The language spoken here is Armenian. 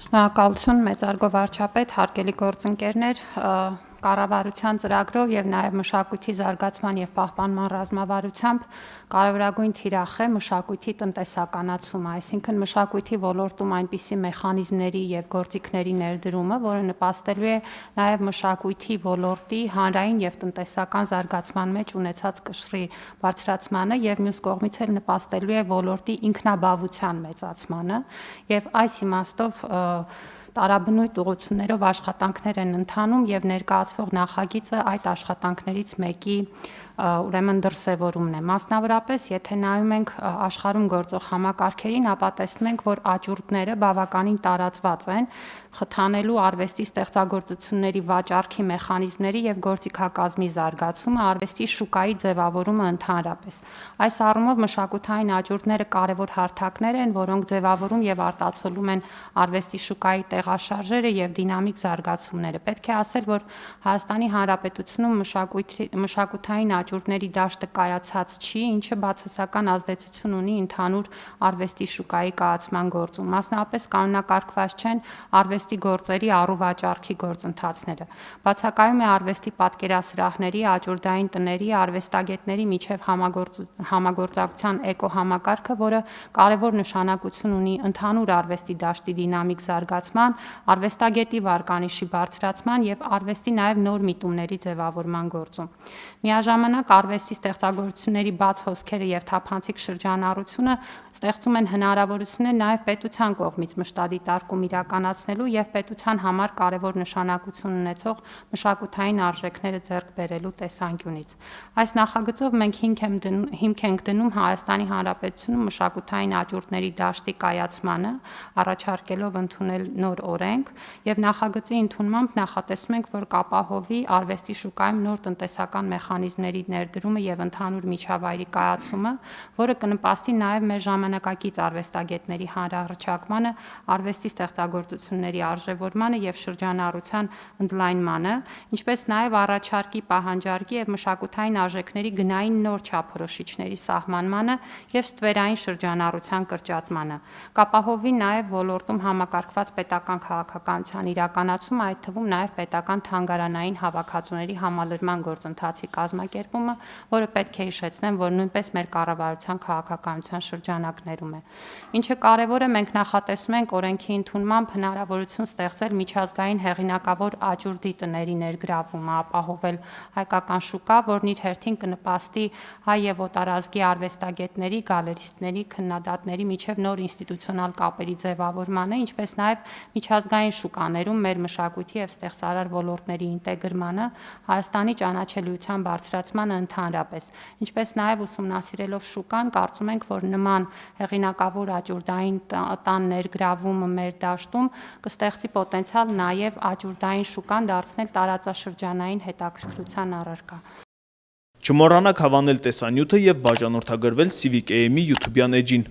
Շնորհակալություն մեծարգո վարչապետ, հարգելի գործընկերներ, կառավարության ծրագրով եւ նաեւ մշակույթի զարգացման եւ պահպանման ռազմավարությամբ կարևորագույն թիրախ է մշակույթի տնտեսականացումը, այսինքն մշակույթի ոլորտում այնպիսի մեխանիզմների եւ գործիքների ներդրումը, որը նպաստելու է նաեւ մշակույթի ոլորտի հանրային եւ տնտեսական զարգացման մեջ ունեցած կշռի բարձրացմանը եւ մյուս կողմից էլ նպաստելու է ոլորտի ինքնաբավության մեծացմանը եւ այս իմաստով տարաբնույթ ուղղություններով աշխատանքներ են ընթանում եւ ներկայացվող նախագիծը այդ աշխատանքներից մեկի ուրեմն դրսևորումն է։ Մասնավորապես, եթե նայում ենք աշխարհում գործող համակարգերին, ապա տեսնում ենք, որ աճուրդները բավականին տարածված են խթանելու արվեստի ստեղծագործությունների վաճառքի մեխանիզմների եւ գործիքակազմի զարգացումը, արվեստի շուկայի ձևավորումը ընդհանրապես։ Այս առումով մշակութային աճուրդները կարևոր հարթակներ են, որոնք ձևավորում եւ արտացոլում են արվեստի շուկայի տեղաշարժերը եւ դինամիկ զարգացումները։ Պետք է ասել, որ Հայաստանի Հանրապետությունում մշակութային աճուրդների դաշտը կայացած չի, ինչը բացասական ազդեցություն ունի ընդհանուր արվեստի շուկայի կայացման գործում։ Մասնավորապես կանոնակարգված չեն արվեստի գործերի առուվաճառքի գործընթացները։ Բացակայում է արվեստի պատկերասրահների, աճուրդային տների, արվեստագետների միջև համագործակցության էկոհամակարգը, որը կարևոր նշանակություն ունի ընդհանուր արվեստի դաշտի դինամիկ զարգացման, արվեստագետի վարկանիշի բարձրացման եւ արվեստի նաեւ նոր միտումների ձևավորման գործում։ Միաժամանակ արվեստի ստեղծագործությունների բաց հոսքերը եւ թափանցիկ շրջանառությունը ստեղծում են հնարավորություններ նաեւ պետության կողմից մշտադիտարկում իրականացնելու եւ պետության համար կարևոր նշանակություն ունեցող մշակութային արժեքները ձեռք բերելու տեսանկյունից։ Այս նախագծով մենք հիմք ենք դնում Հայաստանի Հանրապետությունում մշակութային աճուրդների դաշտի կայացմանը, առաջարկելով ընդունել նոր օրենք եւ նախագծի ընդունմամբ նախատեսում ենք, որ կապահովի արվեստի շուկայում նոր տնտեսական մեխանիզմների ներդրումը եւ ընդհանուր միջավայրի կայացումը, որը կնպաստի նաեւ մեր ժամանակակից արվեստագետների հանրահռչակմանը, արվեստի ստեղծագործությունների արժեվորմանը եւ շրջանառության ընդլայնմանը, ինչպես նաեւ առաջարկի, պահանջարկի եւ մշակութային արժեքների գնային նոր չափորոշիչների սահմանմանը եւ ստվերային շրջանառության կրճատմանը։ Կապահովի նաեւ ոլորտում համակարգված պետական քաղաքականության իրականացումը, այդ թվում նաեւ պետական թանգարանային հավաքածուների համալրման գործընթացի կազմակերպումը, որը պետք է հիշեցնեմ, որ նույնպես մեր կառավարության քաղաքականության շրջանակներում է։ Ինչը կարևոր է, մենք նախատեսում ենք օրենքի ընդունմամբ հնարավորություն ստեղծել միջազգային հեղինակավոր աճուրդի տների ներգրավումը, ապահովել հայկական շուկա, որն իր հերթին կնպաստի հայ եւ օտարազգի արվեստագետների, գալերիստների, քննադատների միջև նոր ինստիտուցիոնալ կապերի ձևավորմանը, ինչպես նաեւ միջազգային շուկաներում մեր մշակույթի եւ ստեղծարար ոլորտների ինտեգրմանը, Հայաստանի ճանաչելիության բարձրացմանը ընդհանրապես, ինչպես նաեւ ուսումնասիրելով շուկան, կարծում ենք, որ նման հեղինակավոր աճուրդային տան ներգրավումը մեր դաշտում կստեղծի պոտենցիալ նաեւ աճուրդային շուկան դարձնել տարածաշրջանային հետաքրքրության առարկա։ Չմոռանաք հավանել տեսանյութը եւ բաժանորդագրվել Civic AM-ի YouTube-յան էջին։